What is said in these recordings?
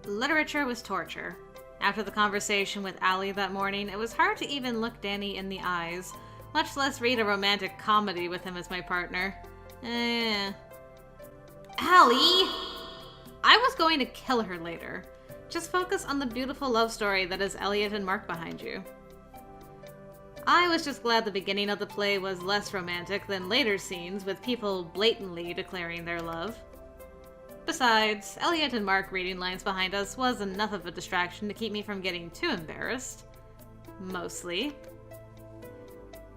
Literature was torture. After the conversation with Allie that morning, it was hard to even look Danny in the eyes, much less read a romantic comedy with him as my partner. Allie! I was going to kill her later. Just focus on the beautiful love story that is Elliot and Mark behind you. I was just glad the beginning of the play was less romantic than later scenes with people blatantly declaring their love. Besides, Elliot and Mark reading lines behind us was enough of a distraction to keep me from getting too embarrassed. Mostly.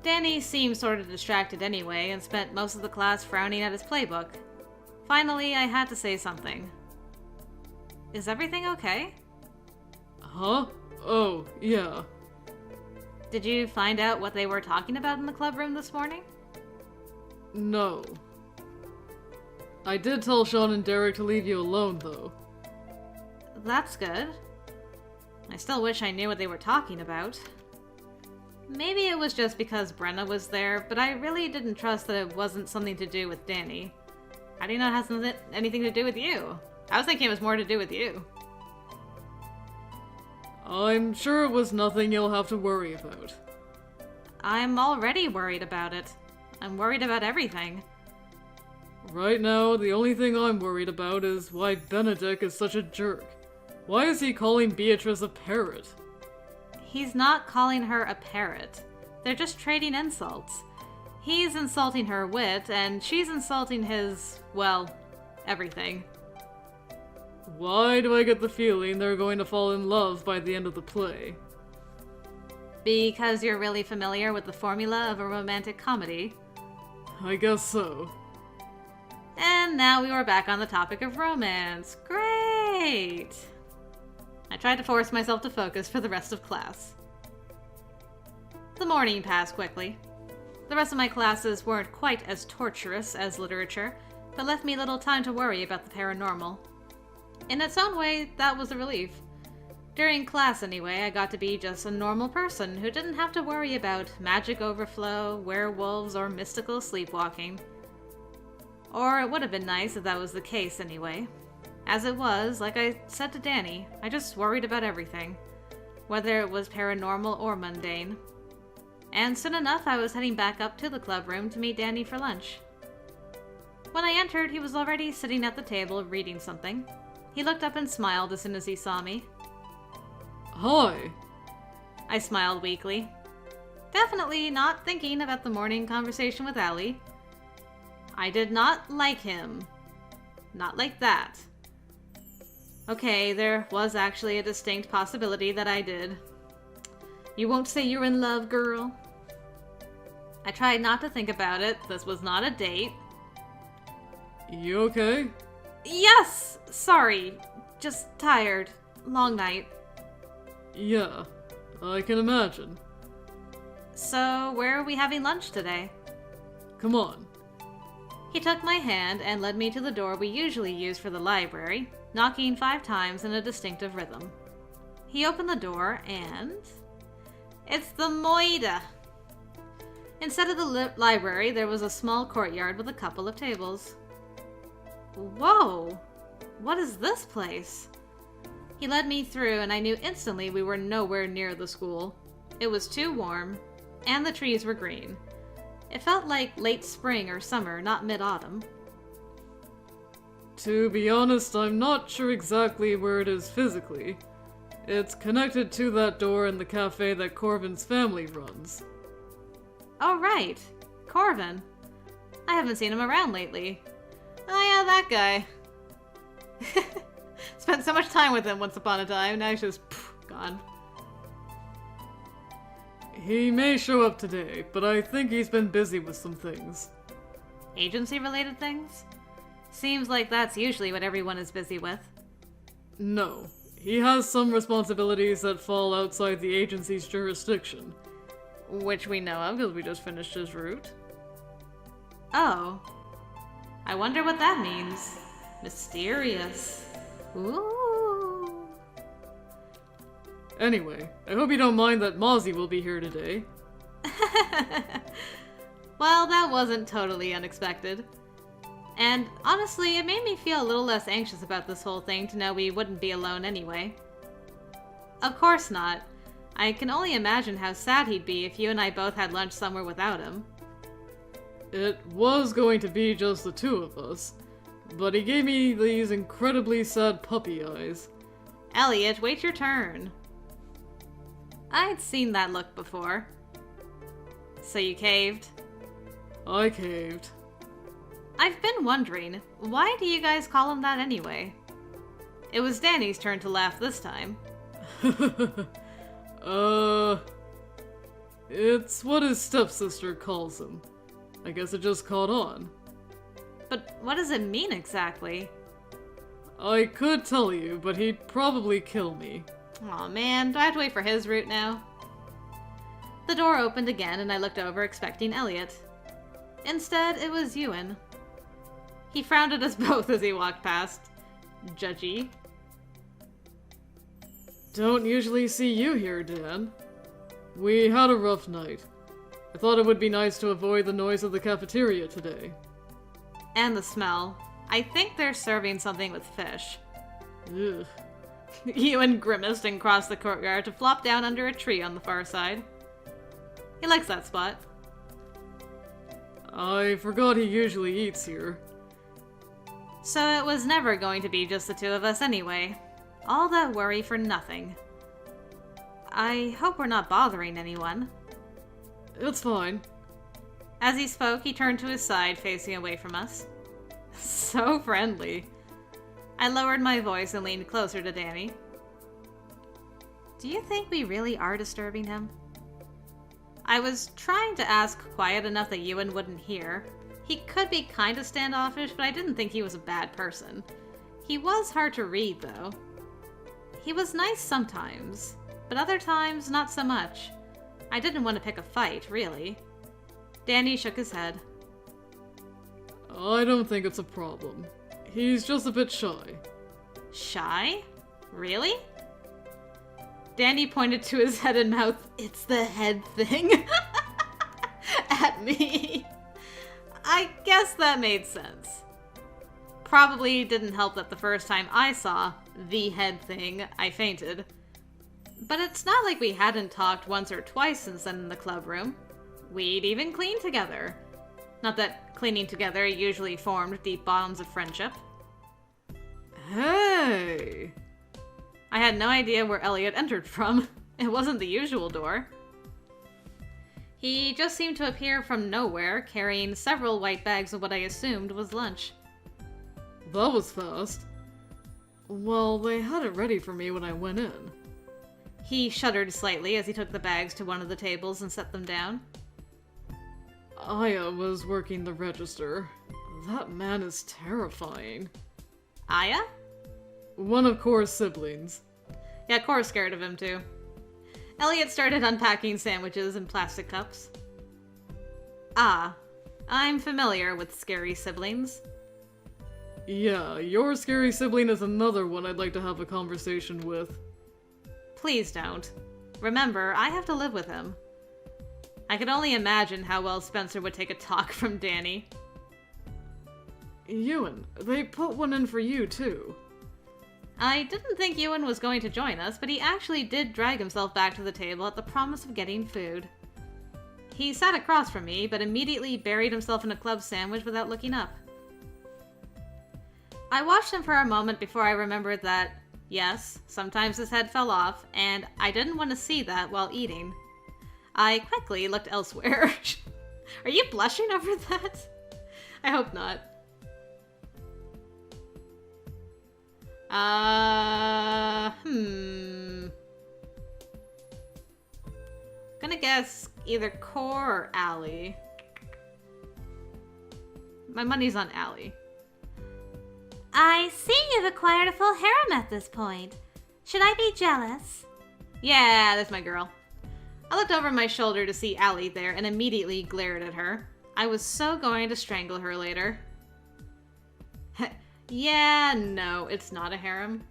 Danny seemed sort of distracted anyway and spent most of the class frowning at his playbook. Finally, I had to say something. Is everything okay? Huh? Oh, yeah. Did you find out what they were talking about in the clubroom this morning? No. I did tell Sean and Derek to leave you alone, though. That's good. I still wish I knew what they were talking about. Maybe it was just because Brenna was there, but I really didn't trust that it wasn't something to do with Danny. How do you know it has anything to do with you? I was thinking it was more to do with you. I'm sure it was nothing you'll have to worry about. I'm already worried about it. I'm worried about everything. Right now, the only thing I'm worried about is why Benedict is such a jerk. Why is he calling Beatrice a parrot? He's not calling her a parrot. They're just trading insults. He's insulting her wit, and she's insulting his, well, everything. Why do I get the feeling they're going to fall in love by the end of the play? Because you're really familiar with the formula of a romantic comedy. I guess so. And now we were back on the topic of romance. Great! I tried to force myself to focus for the rest of class. The morning passed quickly. The rest of my classes weren't quite as torturous as literature, but left me little time to worry about the paranormal. In its own way, that was a relief. During class anyway, I got to be just a normal person who didn't have to worry about magic overflow, werewolves, or mystical sleepwalking. Or it would have been nice if that was the case anyway. As it was, like I said to Danny, I just worried about everything, whether it was paranormal or mundane. And soon enough, I was heading back up to the clubroom to meet Danny for lunch. When I entered, he was already sitting at the table reading something. He looked up and smiled as soon as he saw me. Hi. I smiled weakly. Definitely not thinking about the morning conversation with Allie. I did not like him. Not like that. Okay, there was actually a distinct possibility that I did. You won't say you're in love, girl? I tried not to think about it. This was not a date. You okay? Yes! Sorry. Just tired. Long night. Yeah, I can imagine. So, where are we having lunch today? Come on. He took my hand and led me to the door we usually use for the library, knocking 5 times in a distinctive rhythm. He opened the door and... It's the Moida! Instead of the library, there was a small courtyard with a couple of tables. Whoa! What is this place? He led me through and I knew instantly we were nowhere near the school. It was too warm, and the trees were green. It felt like late spring or summer, not mid-autumn. To be honest, I'm not sure exactly where it is physically. It's connected to that door in the cafe that Corvin's family runs. Oh, right. Corvin. I haven't seen him around lately. Oh yeah, that guy. Spent so much time with him once upon a time, now he's just gone. He may show up today, but I think he's been busy with some things. Agency-related things? Seems like that's usually what everyone is busy with. No. He has some responsibilities that fall outside the agency's jurisdiction. Which we know of because we just finished his route. Oh. I wonder what that means. Mysterious. Ooh. Anyway, I hope you don't mind that Mozzie will be here today. Well, that wasn't totally unexpected. And honestly, it made me feel a little less anxious about this whole thing to know we wouldn't be alone anyway. Of course not. I can only imagine how sad he'd be if you and I both had lunch somewhere without him. It was going to be just the two of us, but he gave me these incredibly sad puppy eyes. Elliot, wait your turn. I'd seen that look before. So you caved? I caved. I've been wondering, why do you guys call him that anyway? It was Danny's turn to laugh this time. It's what his stepsister calls him. I guess it just caught on. But what does it mean exactly? I could tell you, but he'd probably kill me. Aw man, do I have to wait for his route now? The door opened again and I looked over expecting Elliot. Instead, it was Ewan. He frowned at us both as he walked past. Judgy. Don't usually see you here, Dan. We had a rough night. I thought it would be nice to avoid the noise of the cafeteria today. And the smell. I think they're serving something with fish. Ugh. Ewan grimaced and crossed the courtyard to flop down under a tree on the far side. He likes that spot. I forgot he usually eats here. So it was never going to be just the two of us anyway. All that worry for nothing. I hope we're not bothering anyone. It's fine. As he spoke, he turned to his side, facing away from us. So friendly. I lowered my voice and leaned closer to Danny. Do you think we really are disturbing him? I was trying to ask quiet enough that Ewan wouldn't hear. He could be kind of standoffish, but I didn't think he was a bad person. He was hard to read, though. He was nice sometimes, but other times not so much. I didn't want to pick a fight, really. Danny shook his head. I don't think it's a problem. He's just a bit shy. Shy? Really? Danny pointed to his head and mouth, "It's the head thing," at me. I guess that made sense. Probably didn't help that the first time I saw the head thing, I fainted. But it's not like we hadn't talked once or twice since then in the club room. We'd even cleaned together. Not that cleaning together usually formed deep bonds of friendship. Hey! I had no idea where Elliot entered from. It wasn't the usual door. He just seemed to appear from nowhere, carrying several white bags of what I assumed was lunch. That was fast. Well, they had it ready for me when I went in. He shuddered slightly as he took the bags to one of the tables and set them down. Aya was working the register. That man is terrifying. Aya? One of Cora's siblings. Yeah, Cora's scared of him too. Elliot started unpacking sandwiches in plastic cups. Ah, I'm familiar with scary siblings. Yeah, your scary sibling is another one I'd like to have a conversation with. Please don't. Remember, I have to live with him. I could only imagine how well Spencer would take a talk from Danny. Ewan, they put one in for you too. I didn't think Ewan was going to join us, but he actually did drag himself back to the table at the promise of getting food. He sat across from me, but immediately buried himself in a club sandwich without looking up. I watched him for a moment before I remembered that, yes, sometimes his head fell off, and I didn't want to see that while eating. I quickly looked elsewhere. Are you blushing over that? I hope not. Gonna guess either Core or Allie. My money's on Allie. I see you've acquired a full harem at this point. Should I be jealous? Yeah, that's my girl. I looked over my shoulder to see Allie there and immediately glared at her. I was so going to strangle her later. Yeah, no, it's not a harem.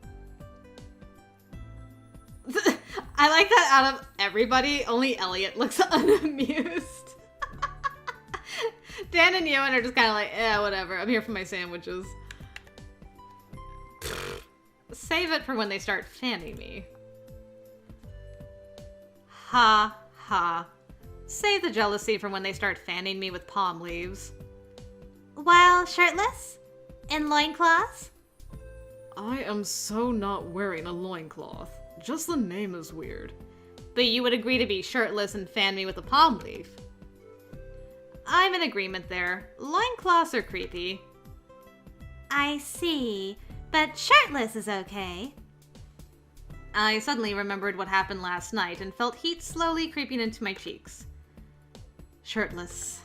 I like that out of everybody, only Elliot looks unamused. Dan and Ewan are just kind of like, whatever. I'm here for my sandwiches. Save it for when they start fanning me. Ha ha. Save the jealousy for when they start fanning me with palm leaves. While shirtless? In loincloths? I am so not wearing a loincloth. Just the name is weird. But you would agree to be shirtless and fan me with a palm leaf. I'm in agreement there. Loincloths are creepy. I see, but shirtless is okay. I suddenly remembered what happened last night and felt heat slowly creeping into my cheeks. Shirtless.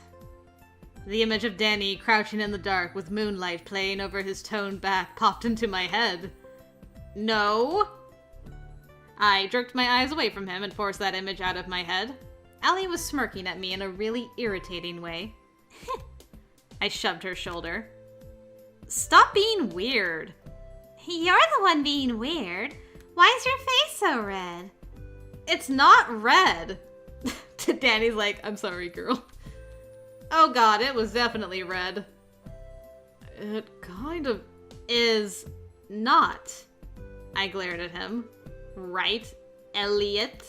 The image of Danny crouching in the dark with moonlight playing over his toned back popped into my head. No! I jerked my eyes away from him and forced that image out of my head. Allie was smirking at me in a really irritating way. I shoved her shoulder. Stop being weird. You're the one being weird. Why is your face so red? It's not red. Danny's like, I'm sorry, girl. Oh god, it was definitely red. It kind of Is not. I glared at him. Right, Elliot?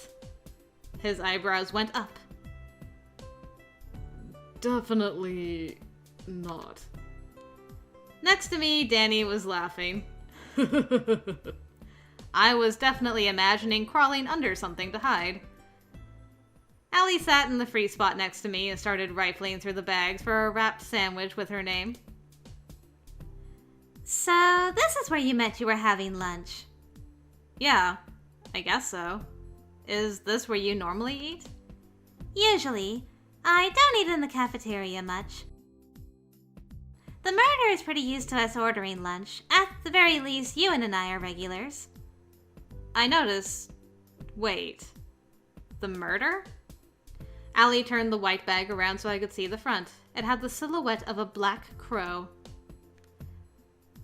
His eyebrows went up. definitely not. Next to me, Danny was laughing. I was definitely imagining crawling under something to hide. Allie sat in the free spot next to me and started rifling through the bags for a wrapped sandwich with her name. So, this is where you meant you were having lunch. Yeah, I guess so. Is this where you normally eat? Usually. I don't eat in the cafeteria much. The murder is pretty used to us ordering lunch. At the very least, Ewan and I are regulars. I noticed... Wait. The murder? Allie turned the white bag around so I could see the front. It had the silhouette of a black crow.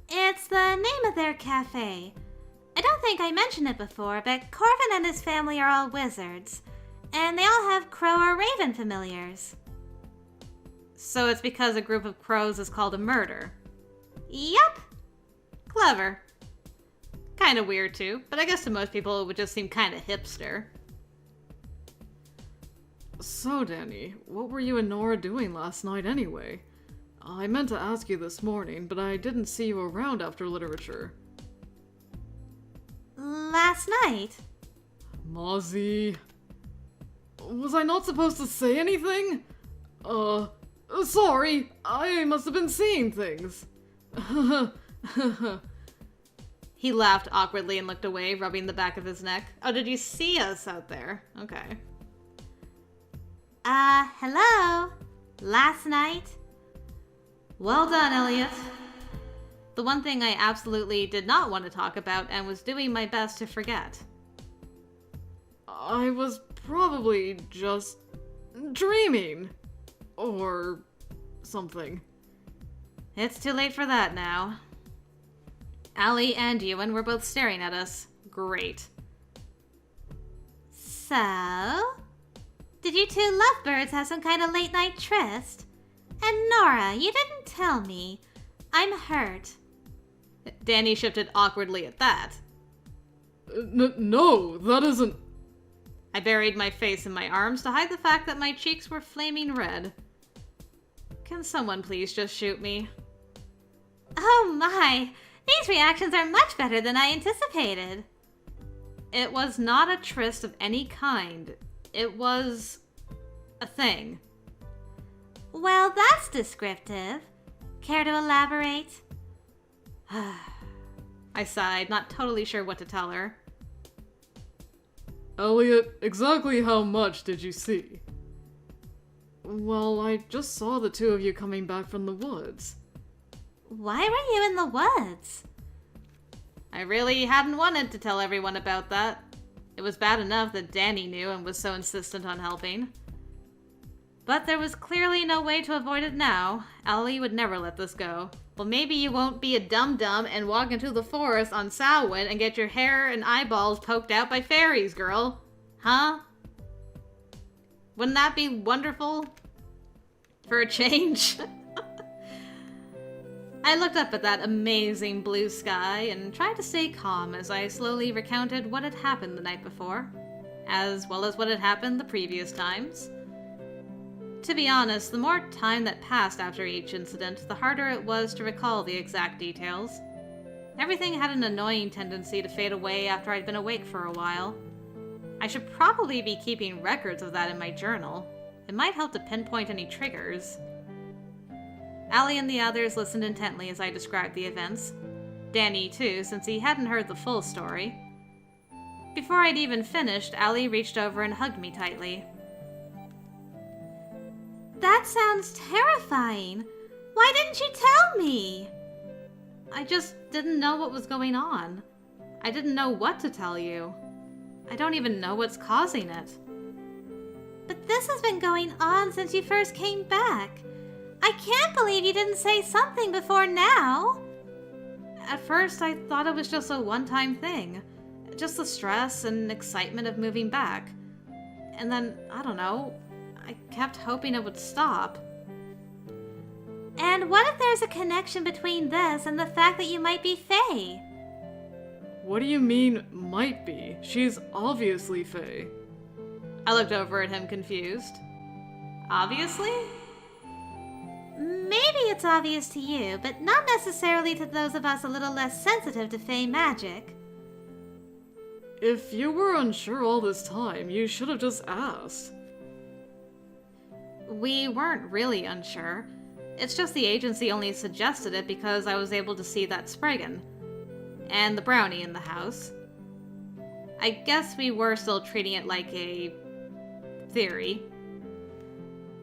It's the name of their cafe. I don't think I mentioned it before, but Corvin and his family are all wizards, and they all have crow or raven familiars. So it's because a group of crows is called a murder. Yup. Clever. Kinda weird too, but I guess to most people it would just seem kinda hipster. So, Danny, what were you and Nora doing last night anyway? I meant to ask you this morning, but I didn't see you around after literature. Last night? Mozzie. Was I not supposed to say anything? Sorry. I must have been seeing things. He laughed awkwardly and looked away, rubbing the back of his neck. Oh, did you see us out there? Okay. Hello? Last night? Well done, Elliot. The one thing I absolutely did not want to talk about and was doing my best to forget. I was probably just dreaming. Or something. It's too late for that now. Allie and Ewan were both staring at us. Great. So? Did you two lovebirds have some kind of late night tryst? And Nora, you didn't tell me. I'm hurt. Danny shifted awkwardly at that. No, that isn't... I buried my face in my arms to hide the fact that my cheeks were flaming red. Can someone please just shoot me? Oh my! These reactions are much better than I anticipated. It was not a tryst of any kind. It was... a thing. Well, that's descriptive. Care to elaborate? I sighed, not totally sure what to tell her. Elliot, exactly how much did you see? Well, I just saw the two of you coming back from the woods. Why were you in the woods? I really hadn't wanted to tell everyone about that. It was bad enough that Danny knew and was so insistent on helping. But there was clearly no way to avoid it now. Allie would never let this go. Well, maybe you won't be a dum-dum and walk into the forest on Samhain and get your hair and eyeballs poked out by fairies, girl. Huh? Wouldn't that be wonderful? for a change. I looked up at that amazing blue sky and tried to stay calm as I slowly recounted what had happened the night before, as well as what had happened the previous times. To be honest, the more time that passed after each incident, the harder it was to recall the exact details. Everything had an annoying tendency to fade away after I'd been awake for a while. I should probably be keeping records of that in my journal. It might help to pinpoint any triggers. Allie and the others listened intently as I described the events. Danny, too, since he hadn't heard the full story. Before I'd even finished, Allie reached over and hugged me tightly. That sounds terrifying. Why didn't you tell me? I just didn't know what was going on. I didn't know what to tell you. I don't even know what's causing it. But this has been going on since you first came back. I can't believe you didn't say something before now. At first, I thought it was just a one-time thing. Just the stress and excitement of moving back. And then, I don't know, I kept hoping it would stop. And what if there's a connection between this and the fact that you might be Fae? What do you mean, might be? She's obviously Fae. I looked over at him confused. Obviously? Maybe it's obvious to you, but not necessarily to those of us a little less sensitive to Fae magic. If you were unsure all this time, you should have just asked. We weren't really unsure. It's just the agency only suggested it because I was able to see that Spriggan. And the brownie in the house. I guess we were still treating it like a theory.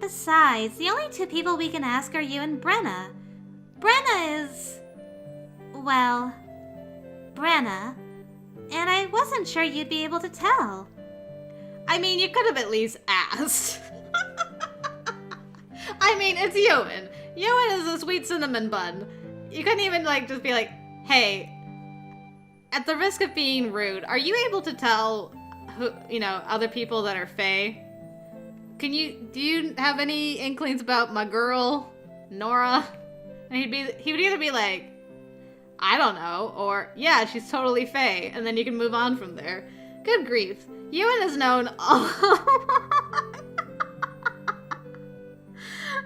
Besides, the only two people we can ask are you and Brenna. Brenna is... well... Brenna. And I wasn't sure you'd be able to tell. I mean, you could have at least asked. I mean, it's Ewan. Ewan is a sweet cinnamon bun. You couldn't even, just be like, hey, at the risk of being rude, are you able to tell who, other people that are Fae? Do you have any inklings about my girl, Nora? And he would either be like, I don't know, or, yeah, she's totally Fae, and then you can move on from there. Good grief. Ewan is known all...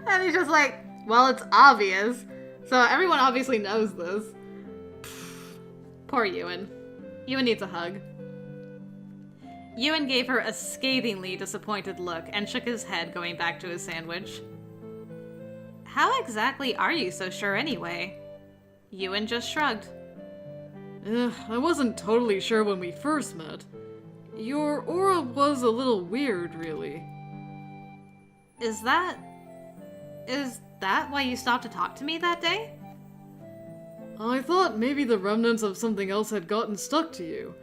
And he's just like, well, it's obvious. So everyone obviously knows this. Poor Ewan. Ewan needs a hug. Ewan gave her a scathingly disappointed look and shook his head, going back to his sandwich. How exactly are you so sure anyway? Ewan just shrugged. I wasn't totally sure when we first met. Your aura was a little weird, really. Is that why you stopped to talk to me that day? I thought maybe the remnants of something else had gotten stuck to you.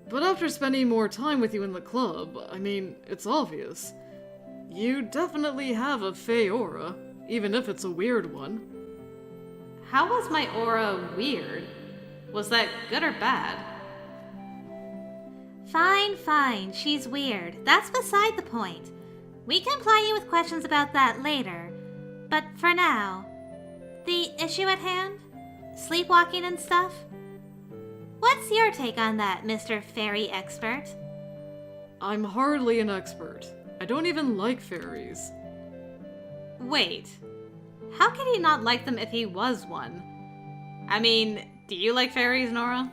But after spending more time with you in the club, I mean, it's obvious. You definitely have a Fae aura, even if it's a weird one. How was my aura weird? Was that good or bad? Fine, she's weird. That's beside the point. We can ply you with questions about that later. But for now, the issue at hand? Sleepwalking and stuff? What's your take on that, Mr. Fairy Expert? I'm hardly an expert. I don't even like fairies. Wait. How could he not like them if he was one? I mean, do you like fairies, Nora?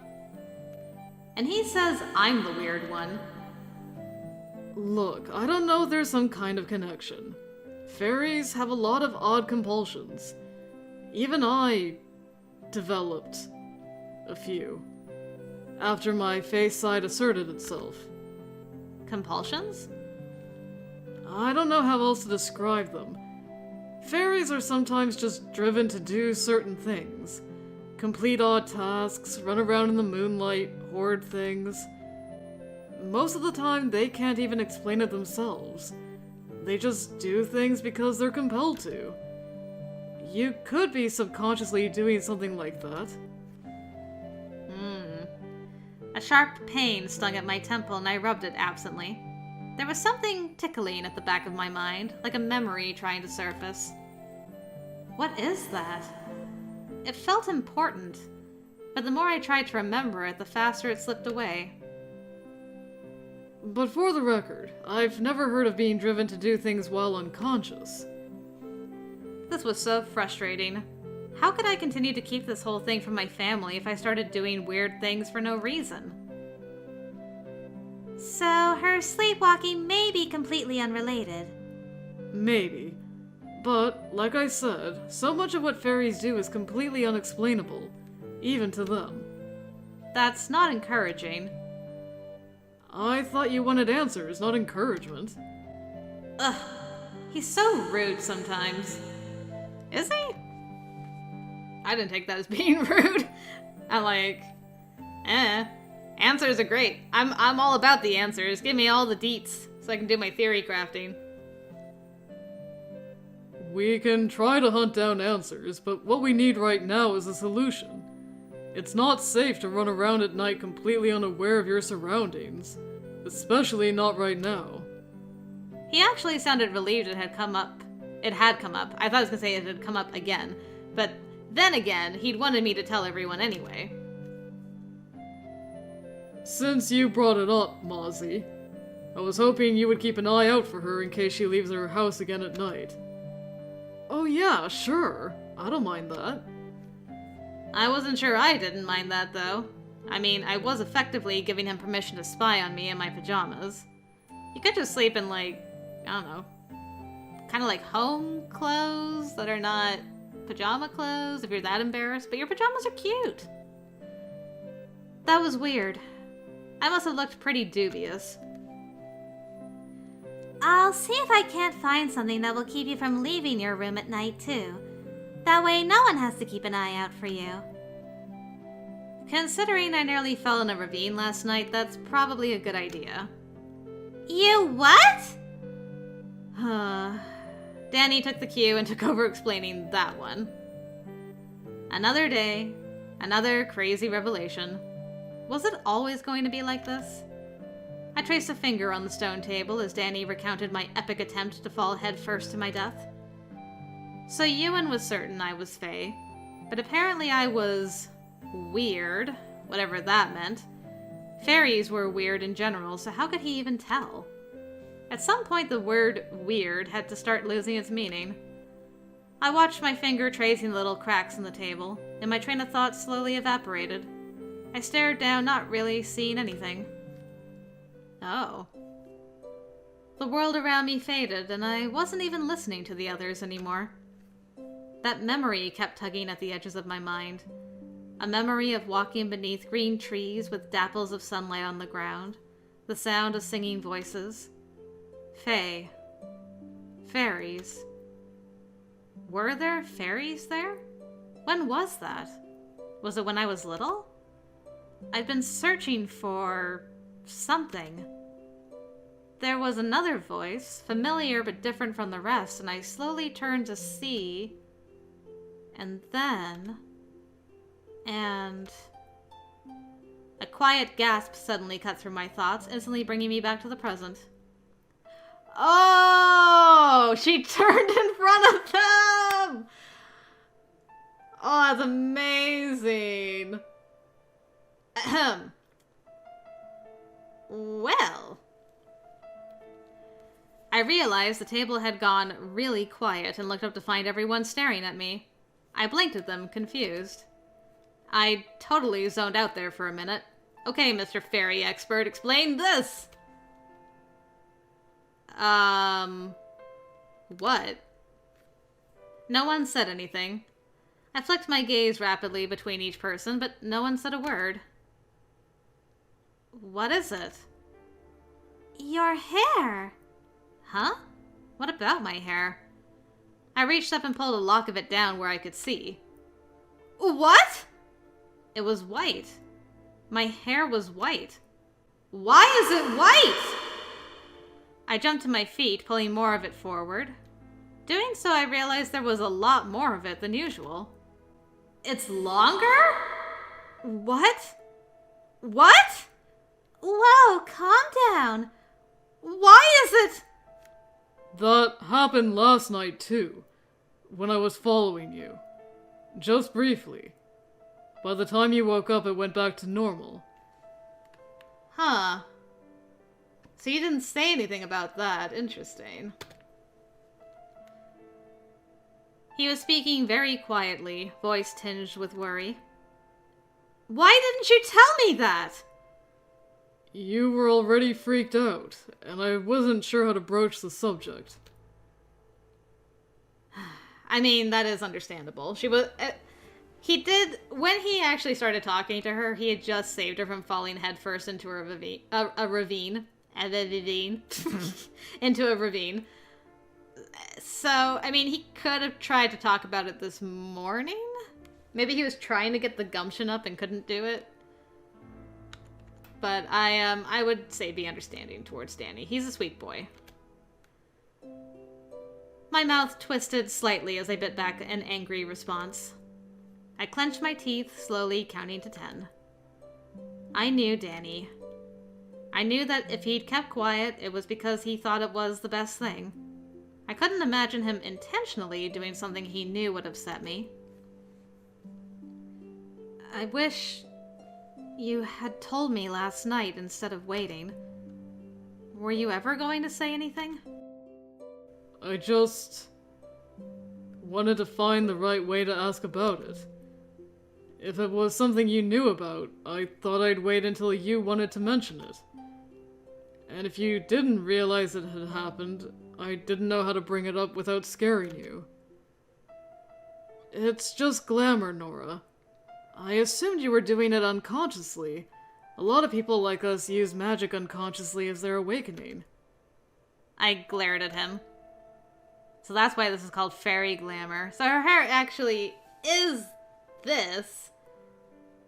And he says I'm the weird one. Look, I don't know if there's some kind of connection. Fairies have a lot of odd compulsions. Even I developed a few. After my Fae side asserted itself. Compulsions? I don't know how else to describe them. Fairies are sometimes just driven to do certain things. Complete odd tasks, run around in the moonlight, hoard things. Most of the time, they can't even explain it themselves. They just do things because they're compelled to. You could be subconsciously doing something like that. A sharp pain stung at my temple and I rubbed it absently. There was something tickling at the back of my mind, like a memory trying to surface. What is that? It felt important, but the more I tried to remember it, the faster it slipped away. But for the record, I've never heard of being driven to do things while unconscious. This was so frustrating. How could I continue to keep this whole thing from my family if I started doing weird things for no reason? So her sleepwalking may be completely unrelated. Maybe. But, like I said, so much of what fairies do is completely unexplainable, even to them. That's not encouraging. I thought you wanted answers, not encouragement. Ugh, he's so rude sometimes. Is he? I didn't take that as being rude. I'm like, answers are great. I'm all about the answers. Give me all the deets so I can do my theory crafting. We can try to hunt down answers, but what we need right now is a solution. It's not safe to run around at night completely unaware of your surroundings. Especially not right now. He actually sounded relieved it had come up. It had come up. I thought I was going to say it had come up again. But then again, he'd wanted me to tell everyone anyway. Since you brought it up, Mozzie, I was hoping you would keep an eye out for her in case she leaves her house again at night. Oh yeah, sure. I don't mind that. I wasn't sure I didn't mind that, though. I mean, I was effectively giving him permission to spy on me in my pajamas. You could just sleep in, like, I don't know, kind of like home clothes that are not pajama clothes if you're that embarrassed, but your pajamas are cute. That was weird. I must have looked pretty dubious. I'll see if I can't find something that will keep you from leaving your room at night, too. That way no one has to keep an eye out for you. Considering I nearly fell in a ravine last night, that's probably a good idea. You what? Danny took the cue and took over explaining that one. Another day, another crazy revelation. Was it always going to be like this? I traced a finger on the stone table as Danny recounted my epic attempt to fall headfirst to my death. So Ewan was certain I was Fae, but apparently I was weird, whatever that meant. Fairies were weird in general, so how could he even tell? At some point the word weird had to start losing its meaning. I watched my finger tracing the little cracks in the table, and my train of thought slowly evaporated. I stared down, not really seeing anything. Oh. The world around me faded, and I wasn't even listening to the others anymore. That memory kept tugging at the edges of my mind. A memory of walking beneath green trees with dapples of sunlight on the ground, the sound of singing voices. Fae. Fairies. Were there fairies there? When was that? Was it when I was little? I'd been searching for something. There was another voice, familiar but different from the rest, and I slowly turned to see. And then... And... A quiet gasp suddenly cut through my thoughts, instantly bringing me back to the present. Oh! She turned in front of them! Oh, that's amazing! Ahem. Well... I realized the table had gone really quiet and looked up to find everyone staring at me. I blinked at them, confused. I totally zoned out there for a minute. Okay, Mr. Fairy Expert, explain this! What? No one said anything. I flicked my gaze rapidly between each person, but no one said a word. What is it? Your hair. Huh? What about my hair? I reached up and pulled a lock of it down where I could see. What? It was white. My hair was white. Why is it white? I jumped to my feet, pulling more of it forward. Doing so, I realized there was a lot more of it than usual. It's longer? What? What? Whoa, calm down. Why is it? That happened last night, too, when I was following you. Just briefly. By the time you woke up, it went back to normal. Huh. So you didn't say anything about that. Interesting. He was speaking very quietly, voice tinged with worry. Why didn't you tell me that? You were already freaked out, and I wasn't sure how to broach the subject. I mean, that is understandable. When he actually started talking to her, he had just saved her from falling headfirst into a ravine. Into a ravine. So, I mean, he could have tried to talk about it this morning? Maybe he was trying to get the gumption up and couldn't do it. But I would say be understanding towards Danny. He's a sweet boy. My mouth twisted slightly as I bit back an angry response. I clenched my teeth, slowly counting to 10. I knew Danny. I knew that if he'd kept quiet, it was because he thought it was the best thing. I couldn't imagine him intentionally doing something he knew would upset me. I wish you had told me last night instead of waiting. Were you ever going to say anything? I just wanted to find the right way to ask about it. If it was something you knew about, I thought I'd wait until you wanted to mention it. And if you didn't realize it had happened, I didn't know how to bring it up without scaring you. It's just glamour, Nora. I assumed you were doing it unconsciously. A lot of people like us use magic unconsciously as their awakening. I glared at him. So that's why this is called fairy glamour. So her hair actually is this,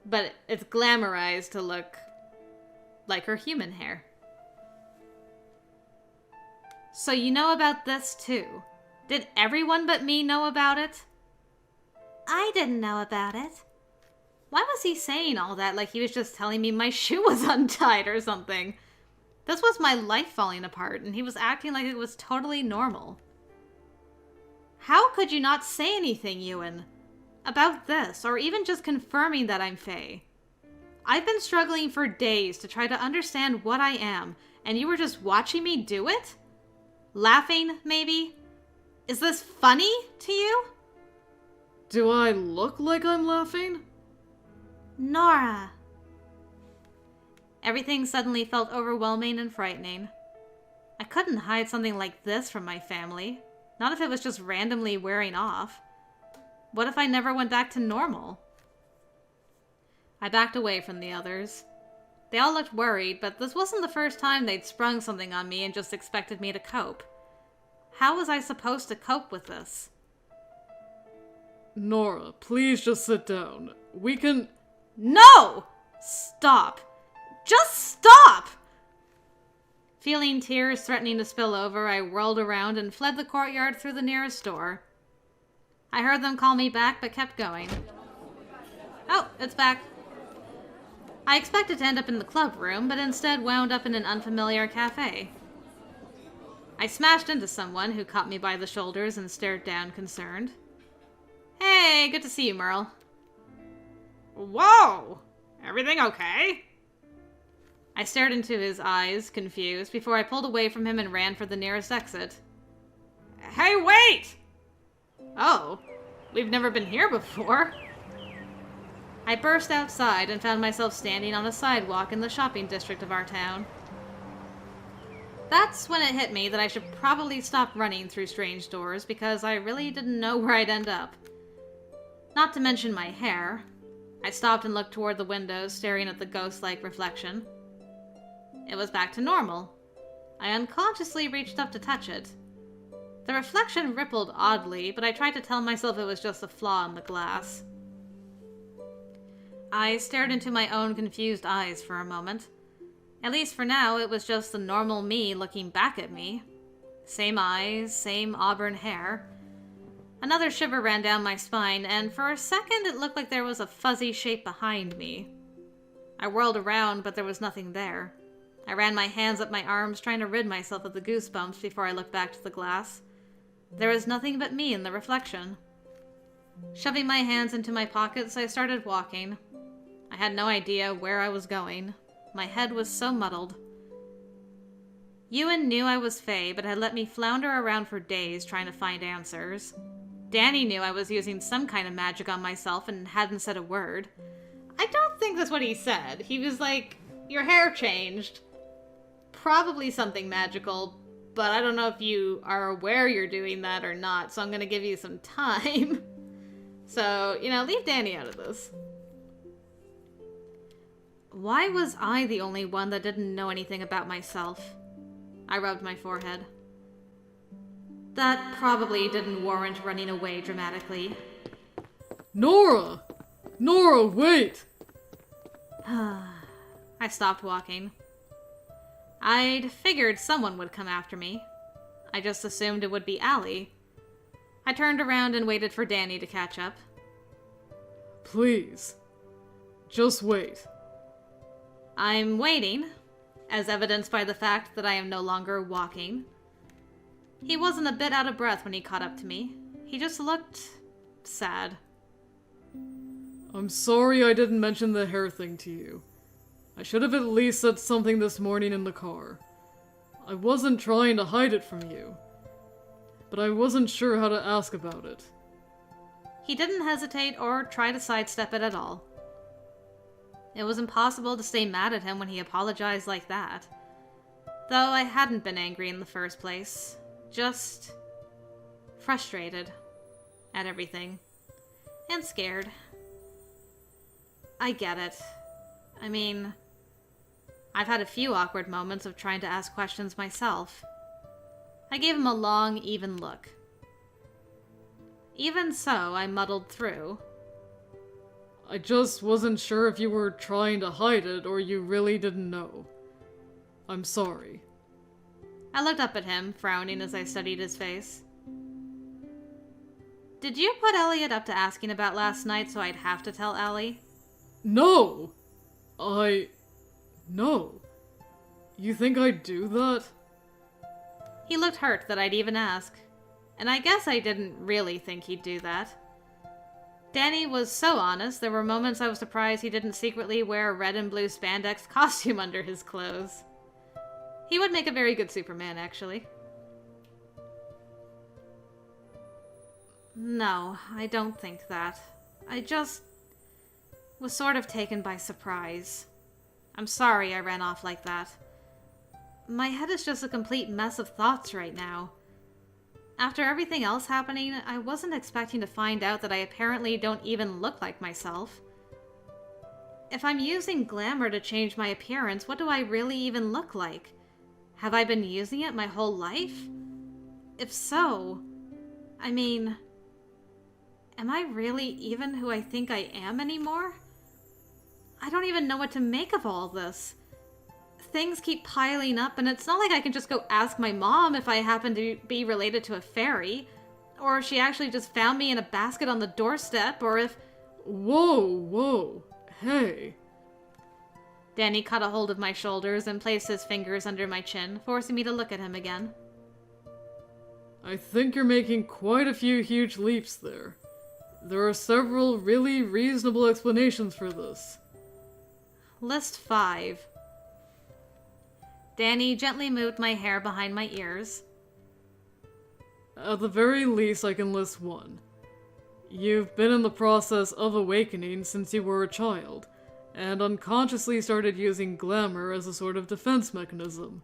but it's glamorized to look like her human hair. So you know about this too. Did everyone but me know about it? I didn't know about it. Why was he saying all that like he was just telling me my shoe was untied or something? This was my life falling apart, and he was acting like it was totally normal. How could you not say anything, Ewan? About this, or even just confirming that I'm Fae? I've been struggling for days to try to understand what I am, and you were just watching me do it? Laughing, maybe? Is this funny to you? Do I look like I'm laughing? Nora. Everything suddenly felt overwhelming and frightening. I couldn't hide something like this from my family. Not if it was just randomly wearing off. What if I never went back to normal? I backed away from the others. They all looked worried, but this wasn't the first time they'd sprung something on me and just expected me to cope. How was I supposed to cope with this? Nora, please just sit down. We can... No! Stop. Just stop! Feeling tears threatening to spill over, I whirled around and fled the courtyard through the nearest door. I heard them call me back, but kept going. Oh, it's back. I expected to end up in the club room, but instead wound up in an unfamiliar cafe. I smashed into someone who caught me by the shoulders and stared down concerned. Hey, good to see you, Merle. Whoa! Everything okay? I stared into his eyes, confused, before I pulled away from him and ran for the nearest exit. Hey, wait! Oh, we've never been here before. I burst outside and found myself standing on a sidewalk in the shopping district of our town. That's when it hit me that I should probably stop running through strange doors because I really didn't know where I'd end up. Not to mention my hair. I stopped and looked toward the windows, staring at the ghost-like reflection. It was back to normal. I unconsciously reached up to touch it. The reflection rippled oddly, but I tried to tell myself it was just a flaw in the glass. I stared into my own confused eyes for a moment. At least for now, it was just the normal me looking back at me. Same eyes, same auburn hair. Another shiver ran down my spine, and for a second it looked like there was a fuzzy shape behind me. I whirled around, but there was nothing there. I ran my hands up my arms, trying to rid myself of the goosebumps before I looked back to the glass. There was nothing but me in the reflection. Shoving my hands into my pockets, I started walking. I had no idea where I was going. My head was so muddled. Ewan knew I was Fae, but had let me flounder around for days trying to find answers. Danny knew I was using some kind of magic on myself and hadn't said a word. I don't think that's what he said. He was like, your hair changed. Probably something magical, but I don't know if you are aware you're doing that or not, so I'm going to give you some time. So, leave Danny out of this. Why was I the only one that didn't know anything about myself? I rubbed my forehead. That probably didn't warrant running away dramatically. Nora! Nora, wait! I stopped walking. I'd figured someone would come after me. I just assumed it would be Allie. I turned around and waited for Danny to catch up. Please. Just wait. I'm waiting, as evidenced by the fact that I am no longer walking. He wasn't a bit out of breath when he caught up to me. He just looked sad. I'm sorry I didn't mention the hair thing to you. I should have at least said something this morning in the car. I wasn't trying to hide it from you, but I wasn't sure how to ask about it. He didn't hesitate or try to sidestep it at all. It was impossible to stay mad at him when he apologized like that. Though I hadn't been angry in the first place. Just frustrated at everything. And scared. I get it. I mean, I've had a few awkward moments of trying to ask questions myself. I gave him a long, even look. Even so, I muddled through. I just wasn't sure if you were trying to hide it or you really didn't know. I'm sorry. I looked up at him, frowning as I studied his face. Did you put Elliot up to asking about last night so I'd have to tell Allie? No! No. You think I'd do that? He looked hurt that I'd even ask. And I guess I didn't really think he'd do that. Danny was so honest, there were moments I was surprised he didn't secretly wear a red and blue spandex costume under his clothes. He would make a very good Superman, actually. No, I don't think that. I just was sort of taken by surprise. I'm sorry I ran off like that. My head is just a complete mess of thoughts right now. After everything else happening, I wasn't expecting to find out that I apparently don't even look like myself. If I'm using glamour to change my appearance, what do I really even look like? Have I been using it my whole life? If so, I mean, am I really even who I think I am anymore? I don't even know what to make of all this. Things keep piling up, and it's not like I can just go ask my mom if I happen to be related to a fairy, or if she actually just found me in a basket on the doorstep, or if... Whoa, hey. Danny caught a hold of my shoulders and placed his fingers under my chin, forcing me to look at him again. I think you're making quite a few huge leaps there. There are several really reasonable explanations for this. List 5. Danny gently moved my hair behind my ears. At the very least, I can list 1. You've been in the process of awakening since you were a child, and unconsciously started using glamour as a sort of defense mechanism.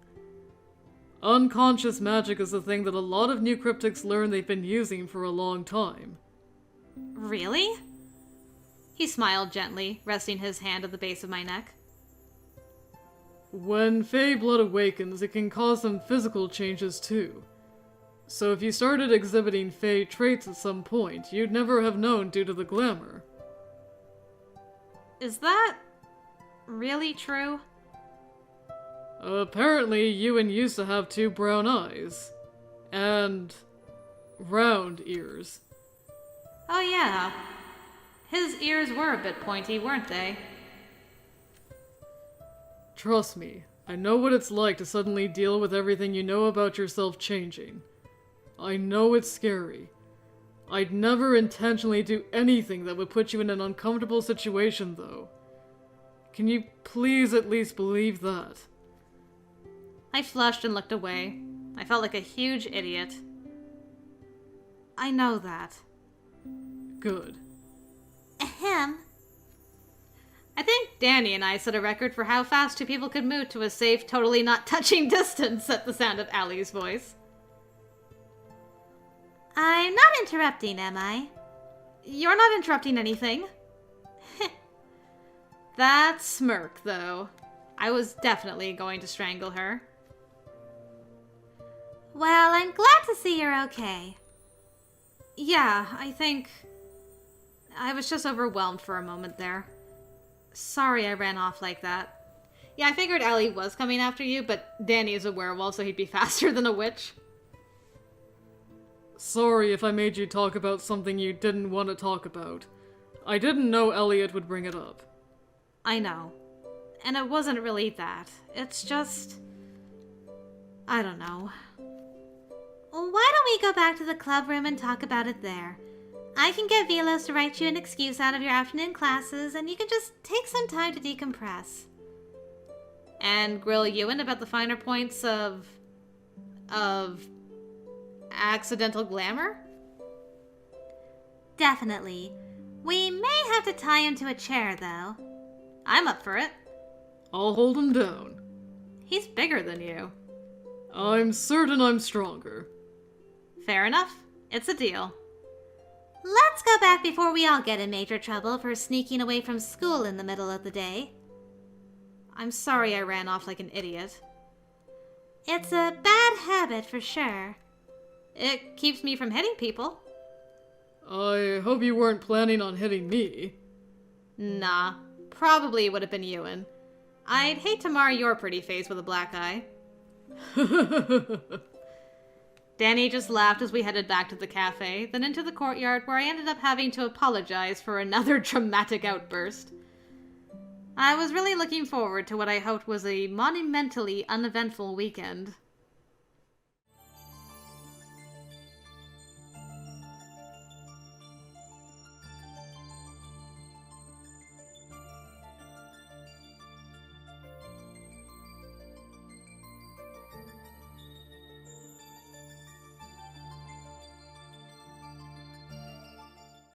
Unconscious magic is the thing that a lot of new cryptics learn they've been using for a long time. Really? He smiled gently, resting his hand at the base of my neck. When Fey blood awakens, it can cause some physical changes too. So if you started exhibiting Fey traits at some point, you'd never have known due to the glamour. Is that really true? Apparently, Ewan used to have 2 brown eyes. And round ears. Oh yeah. His ears were a bit pointy, weren't they? Trust me, I know what it's like to suddenly deal with everything you know about yourself changing. I know it's scary. I'd never intentionally do anything that would put you in an uncomfortable situation, though. Can you please at least believe that? I flushed and looked away. I felt like a huge idiot. I know that. Good. Ahem. I think Danny and I set a record for how fast two people could move to a safe, totally not touching distance at the sound of Allie's voice. I'm not interrupting, am I? You're not interrupting anything. That smirk, though. I was definitely going to strangle her. Well, I'm glad to see you're okay. Yeah, I think... I was just overwhelmed for a moment there. Sorry I ran off like that. Yeah, I figured Allie was coming after you, but Danny is a werewolf, so he'd be faster than a witch. Sorry if I made you talk about something you didn't want to talk about. I didn't know Elliot would bring it up. I know. And it wasn't really that. It's just... I don't know. Well, why don't we go back to the club room and talk about it there? I can get Velos to write you an excuse out of your afternoon classes, and you can just take some time to decompress. And grill Ewan about the finer points of accidental glamour? Definitely. We may have to tie him to a chair, though. I'm up for it. I'll hold him down. He's bigger than you. I'm certain I'm stronger. Fair enough. It's a deal. Let's go back before we all get in major trouble for sneaking away from school in the middle of the day. I'm sorry I ran off like an idiot. It's a bad habit for sure. It keeps me from hitting people. I hope you weren't planning on hitting me. Nah, probably would have been Ewan. I'd hate to mar your pretty face with a black eye. Danny just laughed as we headed back to the cafe, then into the courtyard where I ended up having to apologize for another dramatic outburst. I was really looking forward to what I hoped was a monumentally uneventful weekend.